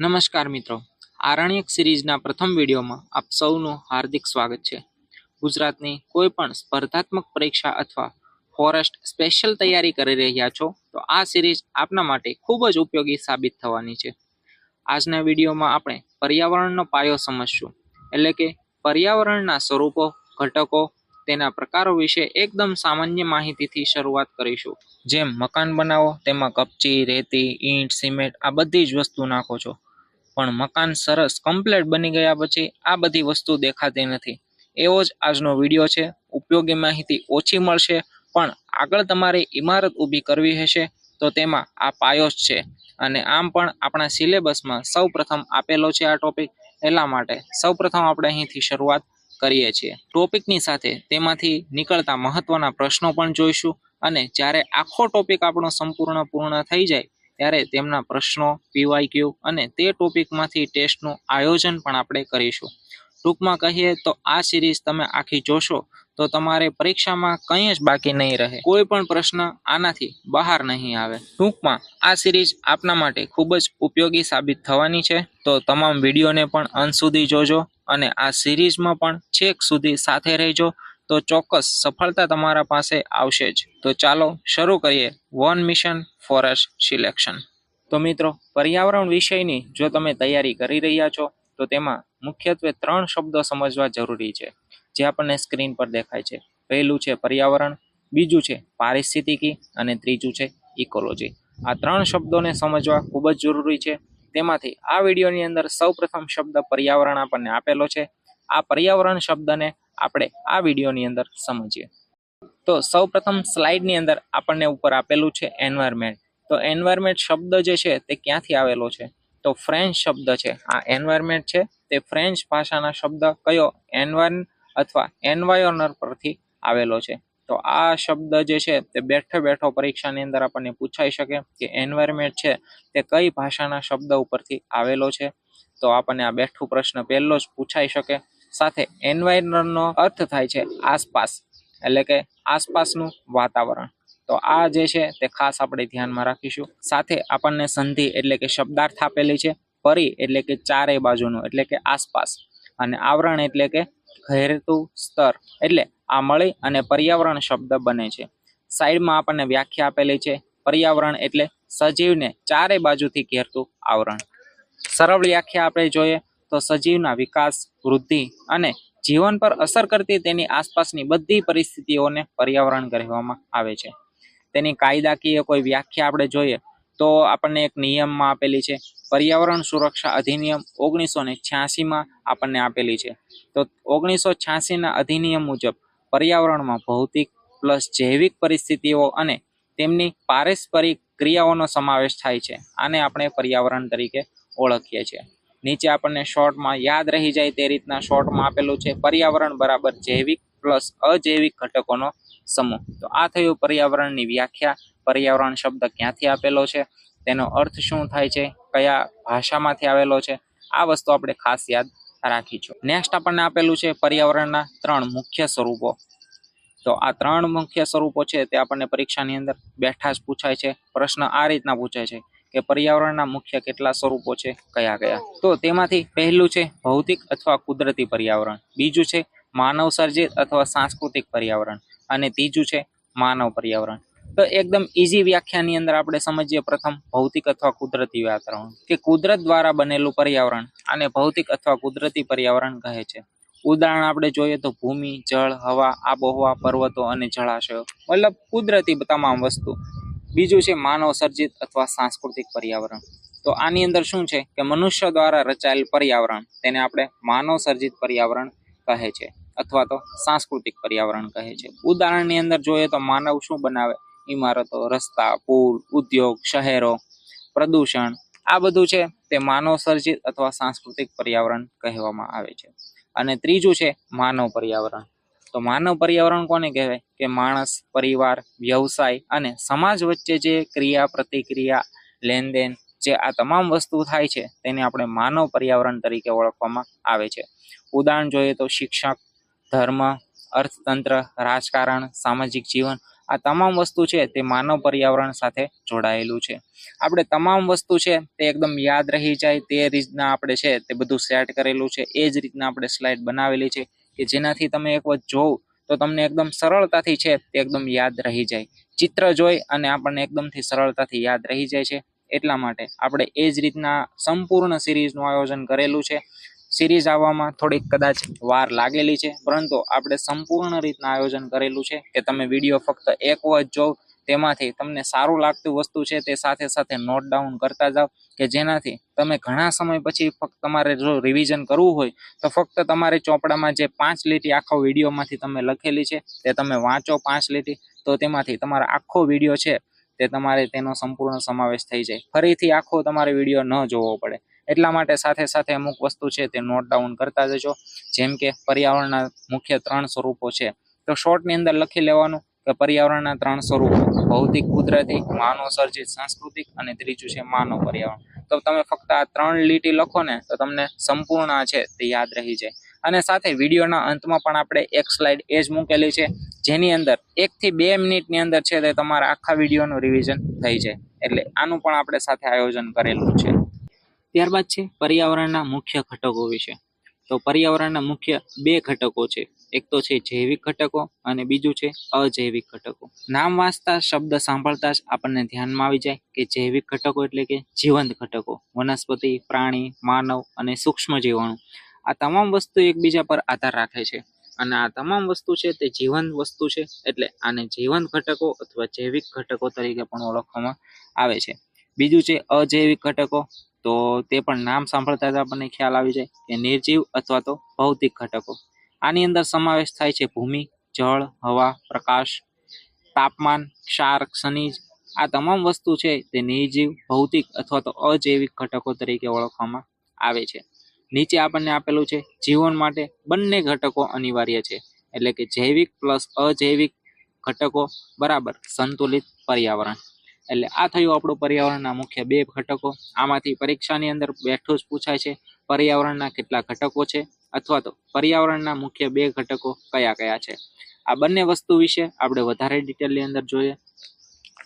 નમસ્કાર મિત્રો, આરણ્યક સિરીઝના પ્રથમ વિડીયોમાં આપ સૌનું હાર્દિક સ્વાગત છે. ગુજરાતની કોઈ પણ સ્પર્ધાત્મક પરીક્ષા અથવા ફોરેસ્ટ સ્પેશિયલ તૈયારી કરી રહ્યા છો તો આ સિરીઝ આપના માટે ખૂબ જ ઉપયોગી સાબિત થવાની છે. આજના વિડીયોમાં આપણે પર્યાવરણનો પાયો સમજશું, એટલે કે પર્યાવરણના સ્વરૂપો, ઘટકો, તેના પ્રકારો વિશે એકદમ સામાન્ય માહિતીથી શરૂઆત કરીશું. જેમ મકાન બનાવો તેમાં કપચી, રેતી, ઈંટ, સિમેન્ટ આ બધી જ વસ્તુ નાખો છો, પણ મકાન સરસ કમ્પ્લીટ બની ગયા પછી આ બધી વસ્તુ દેખાતી નથી. એવો જ આજનો વિડીયો છે. ઉપયોગી માહિતી ઓછી મળશે, પણ આગળ તમારે ઇમારત ઊભી કરવી હશે તો તેમાં આ પાયો જ છે. અને આમ પણ આપણા સિલેબસમાં સૌ પ્રથમ આપેલો છે આ ટોપિક, એટલા માટે સૌ પ્રથમ આપણે અહીંથી શરૂઆત કરીએ છીએ. ટોપિકની સાથે તેમાંથી નીકળતા મહત્વના પ્રશ્નો પણ જોઈશું, અને જ્યારે આખો ટોપિક આપણો સંપૂર્ણ પૂર્ણ થઈ જાય ત્યારે તેમના પ્રશ્નો, PYQ અને તે ટોપિકમાંથી ટેસ્ટનું આયોજન પણ આપણે કરીશું. ટૂંકમાં કહીએ તો આ સિરીઝ તમે આખી જોશો તો તમારે પરીક્ષામાં કંઈ જ બાકી નહીં રહે, કોઈ પણ પ્રશ્ન આનાથી બહાર નહીં આવે. ટૂંકમાં આ સિરીઝ આપના માટે ખૂબ જ ઉપયોગી સાબિત થવાની છે, તો તમામ વિડીયોને પણ અંત સુધી જોજો અને આ સિરીઝમાં પણ છેક સુધી સાથે રહેજો, તો ચોક્કસ સફળતા તમારા પાસે આવશે જ. તો ચાલો શરૂ કરીએ વન મિશન ફોરેસ્ટ સિલેક્શન. તો મિત્રો, પર્યાવરણ વિષયની જો તમે તૈયારી કરી રહ્યા છો તો તેમાં મુખ્યત્વે 3 શબ્દો સમજવા જરૂરી છે, જે આપણને સ્ક્રીન પર દેખાય છે. પહેલું છે પર્યાવરણ, બીજું છે પારિસ્થિતિકી અને ત્રીજું છે ઇકોલોજી. આ 3 શબ્દોને સમજવા ખૂબ જ જરૂરી છે. તેમાંથી આ વિડીયોની અંદર સૌપ્રથમ શબ્દ પર્યાવરણ આપણને આપેલો છે. આ પર્યાવરણ શબ્દને આપણે આ વિડીયોની અંદર સમજીએ. તો સૌપ્રથમ સ્લાઇડની અંદર આપણને ઉપર આપેલું છે એન્વાયરમેન્ટ. તો એન્વાયરમેન્ટ શબ્દ જે છે તે ક્યાંથી આવેલો છે? તો ફ્રેન્ચ શબ્દ છે. આ એન્વાયરમેન્ટ છે તે ફ્રેન્ચ ભાષાના શબ્દ કયો એન્વાયર્ન અથવા એન્વાયોનર પરથી આવેલો છે. તો આ શબ્દ જે છે તે બેઠો પરીક્ષાની અંદર આપણને પૂછાઈ શકે કે એન્વાયરમેન્ટ છે તે કઈ ભાષાના શબ્દ ઉપરથી આવેલો છે. તો આપણને આ બેઠું પ્રશ્ન પહેલો જ પૂછાઈ શકે. સાથે એન્વાયરનનો અર્થ થાય છે આસપાસ, એટલે કે આસપાસનું વાતાવરણ. તો આ જે છે તે ખાસ આપણે ધ્યાનમાં રાખીશું. સાથે આપણને સંધિ એટલે કે શબ્દાર્થ આપેલી છે. પરી એટલે કે ચારે બાજુનું, એટલે કે આસપાસ, અને આવરણ એટલે કે ઘેરતું સ્તર. એટલે આ મળી અને પર્યાવરણ શબ્દ બને છે. સાઈડમાં આપણને વ્યાખ્યા આપેલી છે. પર્યાવરણ એટલે સજીવને ચારે બાજુથી ઘેરતું આવરણ. સરળ વ્યાખ્યા આપણે જોઈએ તો સજીવના વિકાસ, વૃદ્ધિ અને જીવન પર અસર કરતી તેની આસપાસની બધી પરિસ્થિતિઓને પર્યાવરણ કહેવામાં આવે છે. તેની કાયદાકીય કોઈ વ્યાખ્યા આપણે જોઈએ તો આપણને એક નિયમમાં આપેલી છે. પર્યાવરણ સુરક્ષા અધિનિયમ 1986માં આપણને આપેલી છે. તો 1986ના અધિનિયમ મુજબ પર્યાવરણમાં ભૌતિક પ્લસ જૈવિક પરિસ્થિતિઓ અને તેમની પારસ્પરિક ક્રિયાઓનો સમાવેશ થાય છે. આને આપણે પર્યાવરણ તરીકે ઓળખીએ છીએ. નીચે આપણને શોર્ટમાં યાદ રહી જાય તે રીતના શોર્ટમાં આપેલું છે. પર્યાવરણ બરાબર જૈવિક પ્લસ અજૈવિક ઘટકોનો સમૂહ. તો આ થયું પર્યાવરણની વ્યાખ્યા. પર્યાવરણ શબ્દ ક્યાંથી આપેલો છે, તેનો અર્થ શું થાય છે, કયા ભાષામાંથી આવેલો છે, આ વસ્તુ આપણે ખાસ યાદ રાખીશું. નેક્સ્ટ આપણને આપેલું છે પર્યાવરણના 3 મુખ્ય સ્વરૂપો. તો આ 3 મુખ્ય સ્વરૂપો છે તે આપણને પરીક્ષાની અંદર બેઠા જ પૂછાય છે. પ્રશ્ન આ રીતના પૂછાય છે કે પર્યાવરણના મુખ્ય કેટલા સ્વરૂપો છે, કયા કયા? તો તેમાંથી પહેલું છે ભૌતિક અથવા કુદરતી પર્યાવરણ, બીજું છે માનવ સર્જિત અથવા સાંસ્કૃતિક પર્યાવરણ, અને ત્રીજું છે માનવ પર્યાવરણ. તો એકદમ ઈઝી વ્યાખ્યાની અંદર આપણે સમજીએ પ્રથમ ભૌતિક અથવા કુદરતી વાતાવરણ, કે કુદરત દ્વારા બનેલું પર્યાવરણ અને ભૌતિક અથવા કુદરતી પર્યાવરણ કહે છે. ઉદાહરણ આપણે જોઈએ તો ભૂમિ, જળ, હવા, આબોહવા, પર્વતો અને જળાશયો, મતલબ કુદરતી તમામ વસ્તુ. બીજું છે માનવ સર્જિત અથવા સાંસ્કૃતિક પર્યાવરણ. તો આની અંદર શું છે કે મનુષ્ય દ્વારા રચાયેલ પર્યાવરણ, તેને આપણે માનવ સર્જિત પર્યાવરણ કહે છે અથવા તો સાંસ્કૃતિક પર્યાવરણ કહે છે. ઉદાહરણની અંદર જોઈએ તો માનવ શું બનાવે? ઇમારતો, રસ્તા, પુલ, ઉદ્યોગ, શહેરો, પ્રદૂષણ, આ બધું છે તે માનવ સર્જિત અથવા સાંસ્કૃતિક પર્યાવરણ કહેવામાં આવે છે. અને ત્રીજું છે માનવ પર્યાવરણ. તો માનવ પર્યાવરણ કોને કહેવાય? કે માણસ, પરિવાર, વ્યવસાય અને સમાજ વચ્ચે જે ક્રિયા પ્રતિક્રિયા, લેનદેન, જે આ તમામ વસ્તુ થાય છે તેને આપણે માનવ પર્યાવરણ તરીકે ઓળખવામાં આવે છે. ઉદાહરણ જોઈએ તો શિક્ષક, ધર્મ, અર્થતંત્ર, રાજકારણ, સામાજિક જીવન, આ તમામ વસ્તુ છે તે માનવ પર્યાવરણ સાથે જોડાયેલું છે. આપણે તમામ વસ્તુ છે તે એકદમ યાદ રહી જાય તે રીતના આપણે છે તે બધું સેટ કરેલું છે. એ જ રીતના આપણે સ્લાઇડ બનાવેલી છે કે જેનાથી તમે એક વખત જોવ તો તમને એકદમ સરળતાથી છે તે એકદમ યાદ રહી જાય. ચિત્ર જોઈ અને આપણને એકદમથી સરળતાથી યાદ રહી જાય છે. એટલા માટે આપણે એ જ રીતના સંપૂર્ણ સિરીઝનું આયોજન કરેલું છે. સિરીઝ આવવામાં થોડીક કદાચ વાર લાગેલી છે, પરંતુ આપણે સંપૂર્ણ રીતના આયોજન કરેલું છે કે તમે વિડીયો ફક્ત એક વખત જોવ, તેમાંથી તમને સારું લાગતું વસ્તુ છે તે સાથે સાથે નોટ ડાઉન કરતા જાઓ, કે જેનાથી તમે ઘણા સમય પછી ફક્ત તમારે જો રિવિઝન કરવું હોય તો ફક્ત તમારે ચોપડામાં જે 5 લીટી આખો વિડીયોમાંથી તમે લખેલી છે તે તમે વાંચો 5 લીટી, તો તેમાંથી તમારો આખો વિડીયો છે તે તમારે તેનો સંપૂર્ણ સમાવેશ થઈ જાય. ફરીથી આખો તમારે વિડીયો ન જોવો પડે. એટલા માટે સાથે સાથે અમુક વસ્તુ છે તે નોટ ડાઉન કરતા જજો. જેમ કે પર્યાવરણના મુખ્ય 3 સ્વરૂપો છે, તો શોર્ટની અંદર લખી લેવાનું કે પર્યાવરણના 3 સ્વરૂપો: ભૌતિક, કુદરતી, માનવ સર્જિત, સાંસ્કૃતિક, અને ત્રીજું છે માનવ પર્યાવરણ. તો તમે ફક્ત આ 3 લીટી લખો ને તો તમને સંપૂર્ણ છે તે યાદ રહી જાય. અને સાથે વિડીયોના અંતમાં પણ આપણે એક સ્લાઇડ એ જ મૂકેલી છે, જેની અંદર 1 થી 2 મિનિટની અંદર છે તે તમારા આખા વિડીયોનું રિવિઝન થઈ જાય. એટલે આનું પણ આપણે સાથે આયોજન કરેલું છે. ત્યારબાદ છે પર્યાવરણના મુખ્ય ઘટકો વિશે. તો પર્યાવરણના મુખ્ય 2 ઘટકો છે. એક તો છે જૈવિક ઘટકો અને બીજું છે અજૈવિક ઘટકો. નામ વાંચતા, શબ્દ સાંભળતા જ આપણને ધ્યાનમાં આવી જાય કે જૈવિક ઘટકો એટલે કે જીવંત ઘટકો. વનસ્પતિ, પ્રાણી, માનવ અને સૂક્ષ્મ જીવાણુ, આ તમામ વસ્તુ એકબીજા પર આધાર રાખે છે. અને આ તમામ વસ્તુ છે તે જીવંત વસ્તુ છે, એટલે આને જીવંત ઘટકો અથવા જૈવિક ઘટકો તરીકે પણ ઓળખવામાં આવે છે. બીજું છે અજૈવિક ઘટકો. તો તે પણ નામ સાંભળતા જ આપણને ખ્યાલ આવી જાય કે નિર્જીવ અથવા તો ભૌતિક ઘટકો. આની અંદર સમાવેશ થાય છે ભૂમિ, જળ, હવા, પ્રકાશ, તાપમાન, ક્ષાર, ખનિજ. આ તમામ વસ્તુ છે તે નિર્જીવ, ભૌતિક અથવા તો અજૈવિક ઘટકો તરીકે ઓળખવામાં આવે છે. નીચે આપણને આપેલું છે જીવન માટે બંને ઘટકો અનિવાર્ય છે, એટલે કે જૈવિક પ્લસ અજૈવિક ઘટકો બરાબર સંતુલિત પર્યાવરણ. એટલે આ થયું આપણું પર્યાવરણના મુખ્ય 2 ઘટકો. આમાંથી પરીક્ષાની અંદર બેઠું જ પૂછાય છે પર્યાવરણના કેટલા ઘટકો છે, અથવા તો પર્યાવરણના મુખ્ય 2 ઘટકો કયા કયા છે. આ બંને વસ્તુ વિશે આપણે વધારે ડિટેલની અંદર જોઈએ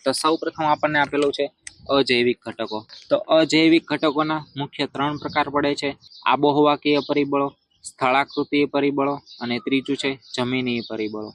તો સૌપ્રથમ આપણને આપેલું છે અજૈવિક ઘટકો. તો અજૈવિક ઘટકોના મુખ્ય 3 પ્રકાર પડે છે: આબોહવાકીય પરિબળો, સ્થળાકૃતિય પરિબળો અને ત્રીજું છે જમીનીય પરિબળો.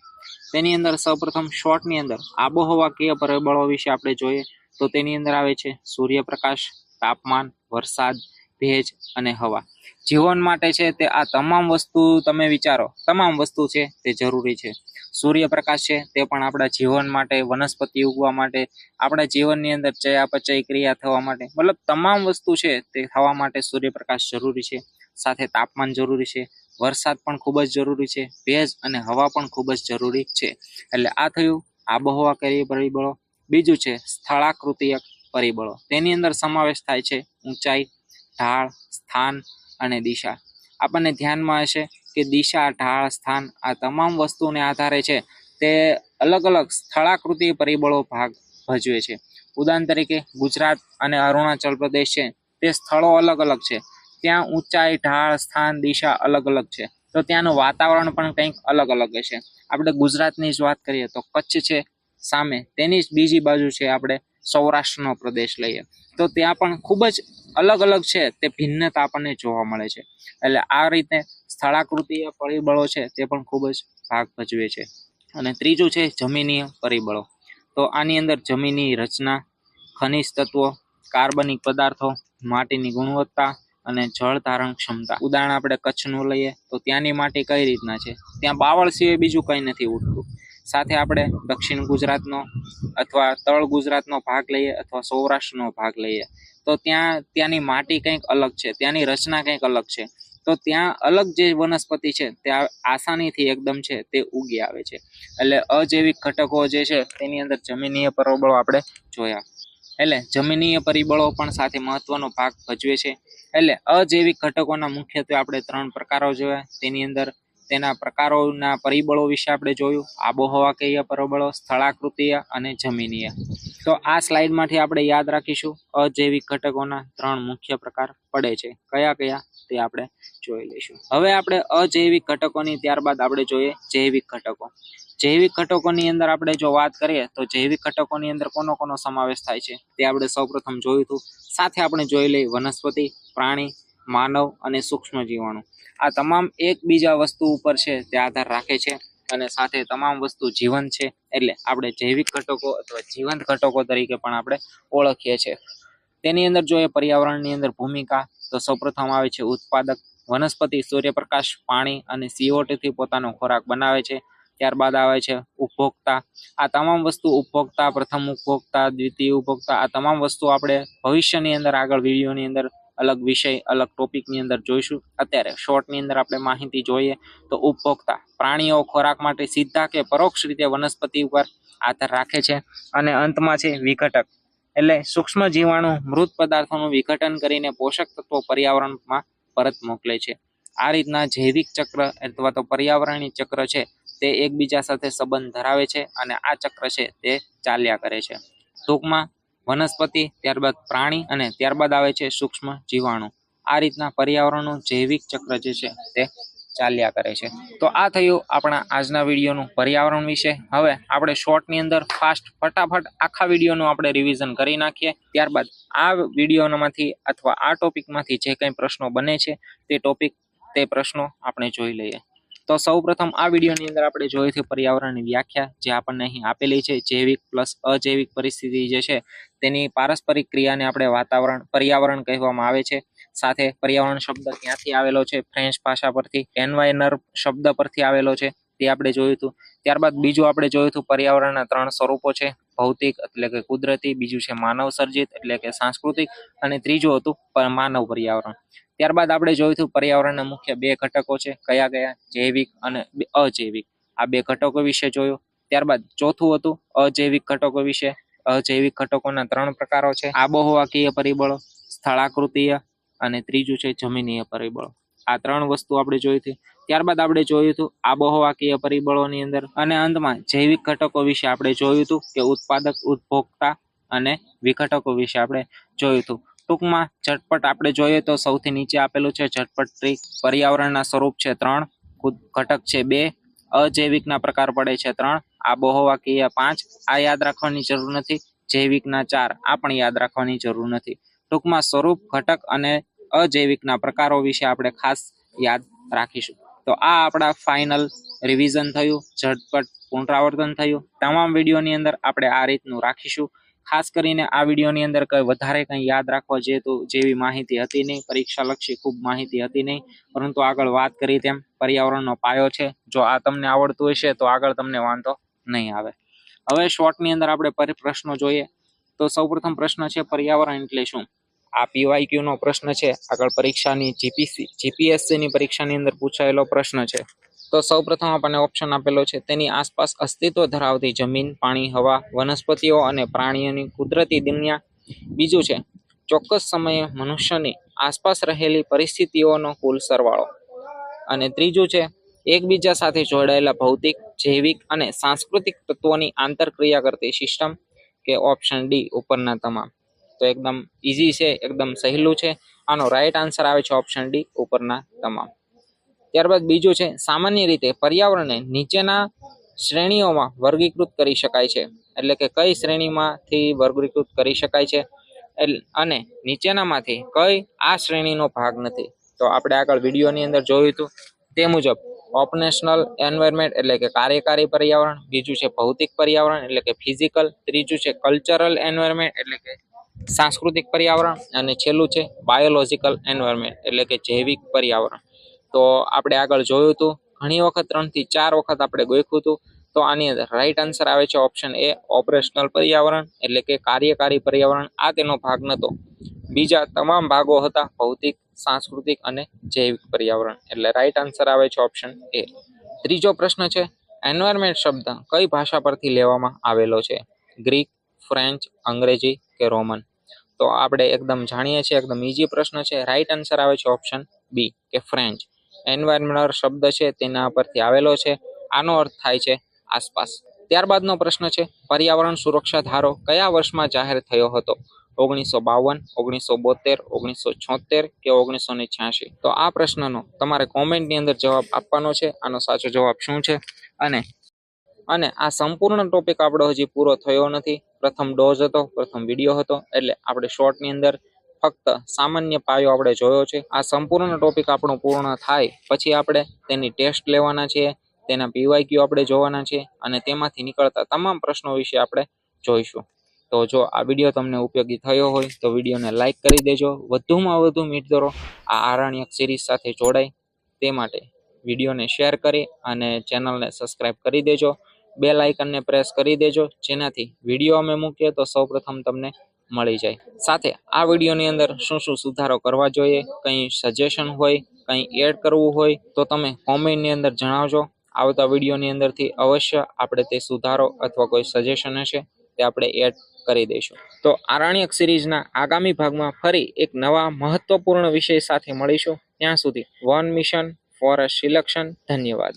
તેની અંદર સૌપ્રથમ શોર્ટની અંદર આબોહવાકીય પરિબળો વિશે આપણે જોઈએ તો તેની અંદર આવે છે સૂર્યપ્રકાશ, તાપમાન, વરસાદ, ભેજ અને હવા. જીવન માટે છે તે આ તમામ વસ્તુ તમે વિચારો, તમામ વસ્તુ છે તે જરૂરી છે. સૂર્યપ્રકાશ છે તે પણ આપણા જીવન માટે, વનસ્પતિ ઉગવા માટે, આપણા જીવનની અંદર ચયાપચય ક્રિયા થવા માટે, મતલબ તમામ વસ્તુ છે તે થવા માટે સૂર્યપ્રકાશ જરૂરી છે. સાથે તાપમાન જરૂરી છે, વરસાદ પણ ખૂબ જ જરૂરી છે, ભેજ અને હવા પણ ખૂબ જ જરૂરી છે. એટલે આ થયું આબોહવાકીય પરિબળો. બીજું છે સ્થળાકૃતિય પરિબળો. તેની અંદર સમાવેશ થાય છે ઊંચાઈ, ઢાળ, સ્થાન અને દિશા. આપણને ધ્યાનમાં હશે કે દિશા, ઢાળ, સ્થાન આ તમામ વસ્તુને આધારે છે તે અલગ અલગ સ્થળાકૃતિય પરિબળો ભાગ ભજવે છે. ઉદાહરણ તરીકે ગુજરાત અને અરુણાચલ પ્રદેશ છે તે સ્થળો અલગ અલગ છે. ત્યાં ઊંચાઈ, ઢાળ, સ્થાન, દિશા અલગ અલગ છે, તો ત્યાંનું વાતાવરણ પણ કંઈક અલગ અલગ હશે. આપણે ગુજરાતની જ વાત કરીએ તો કચ્છ છે સામે, તેની જ બીજી બાજુ છે આપણે સૌરાષ્ટ્રનો પ્રદેશ લઈએ તો ત્યાં પણ ખૂબ જ અલગ અલગ છે તે ભિન્નતા આપણને જોવા મળે છે. એટલે આ રીતે સ્થળાકૃતિય પરિબળો છે તે પણ ખૂબ જ ભાગ ભજવે છે. અને ત્રીજું છે જમીનીય પરિબળો. તો આની અંદર જમીનની રચના, ખનિજ તત્વો, કાર્બનિક પદાર્થો, માટીની ગુણવત્તા અને જળ ધારણ ક્ષમતા. ઉદાહરણ આપણે કચ્છનું લઈએ તો ત્યાંની માટી કઈ રીતના છે, ત્યાં બાવળ સિવાય બીજું કંઈ નથી ઉઠતું. સાથે આપણે દક્ષિણ ગુજરાતનો અથવા તળ ગુજરાતનો ભાગ લઈએ અથવા સૌરાષ્ટ્રનો ભાગ લઈએ તો ત્યાંની માટી કંઈક અલગ છે, ત્યાંની રચના કંઈક અલગ છે. તો ત્યાં અલગ જે વનસ્પતિ છે ત્યાં આસાનીથી એકદમ છે તે ઉગી આવે છે. એટલે અજૈવિક ઘટકો જે છે તેની અંદર જમીનીય પરિબળો આપણે જોયા. એટલે જમીનીય પરિબળો પણ સાથે મહત્વનો ભાગ ભજવે છે. એટલે અજૈવિક ઘટકોના મુખ્યત્વે આપણે 3 પ્રકારો જોયા. તેની અંદર તેના પ્રકારોના પરિબળો વિશે આપણે જોયું: આબોહવાકીય પરિબળો, સ્થળાકૃતિય અને જમીનીય. તો આ સ્લાઇડમાંથી આપણે યાદ રાખીશું અજૈવિક ઘટકોના 3 મુખ્ય પ્રકાર પડે છે. કયા કયા તે આપણે જોઈ લઈશું. હવે આપણે અજૈવિક ઘટકોની ત્યારબાદ આપણે જોઈએ જૈવિક ઘટકો. જૈવિક ઘટકોની અંદર આપણે જો વાત કરીએ તો જૈવિક ઘટકોની અંદર કોનો કોનો સમાવેશ થાય છે તે આપણે સૌપ્રથમ જોયું હતું. સાથે આપણે જોઈ લઈએ વનસ્પતિ, પ્રાણી, માનવ અને સૂક્ષ્મ જીવાણુ. આ તમામ એકબીજા વસ્તુ ઉપર છે તે આધાર રાખે છે અને સાથે તમામ વસ્તુ જીવંત છે, એટલે આપણે જૈવિક ઘટકો અથવા જીવંત ઘટકો તરીકે પણ આપણે ઓળખીએ છીએ. તેની અંદર જોઈએ પર્યાવરણની અંદર ભૂમિકા, તો સૌપ્રથમ આવે છે ઉત્પાદક. વનસ્પતિ સૂર્યપ્રકાશ, પાણી અને CO2 થી પોતાનો ખોરાક બનાવે છે. ત્યારબાદ આવે છે ઉપભોક્તા. આ તમામ વસ્તુ ઉપભોક્તા, પ્રથમ ઉપભોક્તા, દ્વિતીય ઉપભોક્તા, આ તમામ વસ્તુ આપણે ભવિષ્યની અંદર આગળ વિડીયોની અંદર અલગ વિષય, અલગ ટોપિકની અંદર જોઈશું. અત્યારે શોર્ટની અંદર આપણે માહિતી જોઈએ તો ઉપભોક્તા પ્રાણીઓ ખોરાક માટે સીધા કે પરોક્ષ રીતે વનસ્પતિ ઉપર આધાર રાખે છે. અને અંતમાં છે વિઘટક, એટલે સૂક્ષ્મ જીવાણુ મૃત પદાર્થોનું વિઘટન કરીને પોષક તત્વો પર્યાવરણમાં પરત મોકલે છે. આ રીતના જૈવિક ચક્ર અથવા તો પર્યાવરણીય ચક્ર છે તે એકબીજા સાથે સંબંધ ધરાવે છે અને આ ચક્ર છે તે ચાલ્યા કરે છે. ટૂંકમાં વનસ્પતિ, ત્યારબાદ પ્રાણી અને ત્યારબાદ આવે છે સૂક્ષ્મ જીવાણુ. આ રીતના પર્યાવરણનું જૈવિક ચક્ર જે છે તે ચાલ્યા કરે છે. તો આ થયું આપણા આજના વિડીયોનું પર્યાવરણ વિશે. હવે આપણે શોર્ટની અંદર ફટાફટ આખા વિડીયોનું આપણે રિવિઝન કરી નાખીએ. ત્યારબાદ આ વિડીયોમાંથી અથવા આ ટોપિકમાંથી જે કંઈ પ્રશ્નો બને છે તે પ્રશ્નો આપણે જોઈ લઈએ. તો સૌપ્રથમ આ વિડીયોની અંદર આપણે જોઈ હતી પર્યાવરણની વ્યાખ્યા, જે આપણને અહીં આપેલી છે. જૈવિક પ્લસ અજૈવિક પરિસ્થિતિ જે છે તેની પારસ્પરિક ક્રિયાને આપણે પર્યાવરણ કહેવામાં આવે છે. સાથે પર્યાવરણ શબ્દ ક્યાંથી આવેલો છે? ફ્રેન્ચ ભાષા પરથી, એન્વાયનર શબ્દ પરથી આવેલો છે, તે આપણે જોયું હતું. ત્યારબાદ બીજું આપણે જોયું હતું પર્યાવરણના 3 સ્વરૂપો છે. ભૌતિક એટલે કે કુદરતી, બીજું છે માનવ સર્જિત એટલે કે સાંસ્કૃતિક, અને ત્રીજું હતું માનવ પર્યાવરણ. ત્યારબાદ આપણે જોયું હતું પર્યાવરણના મુખ્ય 2 ઘટકો છે. કયા? જૈવિક અને અજૈવિક. આ 2 ઘટકો વિશે જોયું. ત્યારબાદ ચોથું હતું અજૈવિક ઘટકો વિશે. અજૈવિક ઘટકોના 3 પ્રકારો છે: આબોહવાકીય પરિબળો, સ્થળાકૃતિય અને ત્રીજું છે જમીનીય પરિબળો. આ 3 વસ્તુ આપણે જોઈ હતી. ત્યારબાદ આપણે જોયું હતું આબોહવાકીય પરિબળોની અંદર, અને અંતમાં જૈવિક ઘટકો વિશે આપણે જોયું હતું કે ઉત્પાદક, ઉપભોક્તા અને વિઘટકો વિશે આપણે જોયું હતું. ટૂંકમાં ઝટપટ આપણે જોઈએ તો સૌથી નીચે આપેલું છે ઝટપટ ટ્રીક. પર્યાવરણના સ્વરૂપ છે 3, ઘટક છે 2, અજૈવિકના પ્રકાર પડે છે 3, આબોહવાકીય 5, આ યાદ રાખવાની જરૂર નથી. જૈવિકના 4, આ પણ યાદ રાખવાની જરૂર નથી. ટૂંકમાં સ્વરૂપ, ઘટક અને અજૈવિકના પ્રકારો વિશે આપણે ખાસ યાદ રાખીશું. તો આ આપણા ફાઇનલ રિવિઝન થયું, ઝટપટ પુનરાવર્તન થયું. તમામ વિડીયોની અંદર આપણે આ રીતનું રાખીશું. ખાસ કરીને આ વિડીયોની અંદર વધારે કંઈ યાદ રાખવા જેવી માહિતી હતી નહીં, પરીક્ષાલક્ષી ખૂબ માહિતી હતી નહીં, પરંતુ આગળ વાત કરી તેમ પર્યાવરણનો પાયો છે. જો આ તમને આવડતું હશે તો આગળ તમને વાંધો નહીં આવે. હવે શોર્ટની અંદર આપણે પ્રશ્નો જોઈએ. તો સૌપ્રથમ પ્રશ્ન છે પર્યાવરણ એટલે શું? આ PYQ નો પ્રશ્ન છે. આગળ પરીક્ષાની GPSCની પરીક્ષાની અંદર પૂછાયેલો પ્રશ્ન છે. તો સૌપ્રથમ આપણને ઓપ્શન આપેલો છે: તેની આસપાસ અસ્તિત્વ ધરાવતી જમીન, પાણી, હવા, વનસ્પતિઓ અને પ્રાણીઓની કુદરતી દુનિયા. બીજું છે ચોક્કસ સમયે મનુષ્યની આસપાસ રહેલી પરિસ્થિતિઓનો કુલ સરવાળો. અને ત્રીજું છે એકબીજા સાથે જોડાયેલા ભૌતિક, જૈવિક અને સાંસ્કૃતિક તત્વોની આંતરક્રિયા કરતી સિસ્ટમ. કે ઓપ્શન ડી ઉપરના તમામ. તો એકદમ ઈઝી છે, એકદમ સહેલું છે. આનો રાઈટ આન્સર આવે છે ઓપ્શન ડી ઉપરના તમામ. ત્યારબાદ બીજું છે સામાન્ય રીતે પર્યાવરણને નીચેના શ્રેણીઓમાં વર્ગીકૃત કરી શકાય છે. એટલે કે કઈ શ્રેણીમાંથી વર્ગીકૃત કરી શકાય છે અને નીચેનામાંથી કઈ આ શ્રેણીનો ભાગ નથી? તો આપણે આગળ વિડીયોની અંદર જોયું હતું તે મુજબ ઓપરેશનલ એન્વાયરમેન્ટ એટલે કે કાર્યકારી પર્યાવરણ, બીજું છે ભૌતિક પર્યાવરણ એટલે કે ફિઝિકલ, ત્રીજું છે કલ્ચરલ એન્વાયરમેન્ટ એટલે કે સાંસ્કૃતિક પર્યાવરણ, અને છેલ્લું છે બાયોલોજિકલ એન્વાયરમેન્ટ એટલે કે જૈવિક પર્યાવરણ. તો આપણે આગળ જોયું હતું, ઘણી વખત 3 થી 4 વખત આપણે ગોખ્યું હતું. તો આની અંદર રાઈટ આન્સર આવે છે ઓપ્શન એ ઓપરેશનલ પર્યાવરણ એટલે કે કાર્યકારી પર્યાવરણ. આ તેનો ભાગ નહોતો. બીજા તમામ ભાગો હતા ભૌતિક, સાંસ્કૃતિક અને જૈવિક પર્યાવરણ. એટલે રાઈટ આન્સર આવે છે ઓપ્શન એ. ત્રીજો પ્રશ્ન છે એન્વાયરમેન્ટ શબ્દ કઈ ભાષા પરથી લેવામાં આવેલો છે? ગ્રીક, ફ્રેન્ચ, અંગ્રેજી કે રોમન? તો આપણે એકદમ જાણીએ છીએ, એકદમ ઈઝી પ્રશ્ન છે. રાઈટ આન્સર આવે છે ઓપ્શન બી કે ફ્રેન્ચ. એન્વાયરમેન્ટ શબ્દ છે તેના પરથી આવેલો છે. આનો અર્થ થાય છે આસપાસ. ત્યારબાદનો પ્રશ્ન છે પર્યાવરણ સુરક્ષા ધારો કયા વર્ષમાં જાહેર થયો હતો? 1952, 1972, 1976 કે 1986? તો આ પ્રશ્નનો તમારે કોમેન્ટની અંદર જવાબ આપવાનો છે. આનો સાચો જવાબ શું છે? અને અને આ સંપૂર્ણ ટોપિક આપણો હજી પૂરો થયો નથી. પ્રથમ ડોઝ હતો, પ્રથમ વિડીયો હતો, એટલે આપણે શોર્ટની અંદર ફક્ત સામાન્ય પાયો આપણે જોયો છે. આ સંપૂર્ણ ટોપિક આપણો પૂર્ણ થાય પછી આપણે તેની ટેસ્ટ લેવાના છે, તેના PYQ આપણે જોવાના છે અને તેમાંથી નીકળતા તમામ પ્રશ્નો વિશે આપણે જોઈશું. તો જો આ વિડીયો તમને ઉપયોગી થયો હોય તો વિડીયોને લાઇક કરી દેજો. વધુમાં વધુ મિત્રો આ આરણ્યક સિરીઝ સાથે જોડાય તે માટે વિડીયોને શેર કરી અને ચેનલને સબસ્ક્રાઇબ કરી દેજો. બેલ આઇકનને પ્રેસ કરી દેજો, જેનાથી વિડીયો અમે મૂકીએ તો સૌપ્રથમ તમને મળી જાય. સાથે આ વિડીયોની અંદર શું શું સુધારો કરવા જોઈએ, કંઈ સજેશન હોય, કંઈ એડ કરવું હોય તો તમે કોમેન્ટની અંદર જણાવજો. આવતા વિડીયોની અંદરથી અવશ્ય આપણે તે સુધારો અથવા કોઈ સજેશન હશે તે આપણે એડ કરી દઈશું. તો આરણ્યક સિરીઝના આગામી ભાગમાં ફરી એક નવા મહત્વપૂર્ણ વિષય સાથે મળીશું. ત્યાં સુધી વન મિશન ફોરેસ્ટ સિલેક્શન. ધન્યવાદ.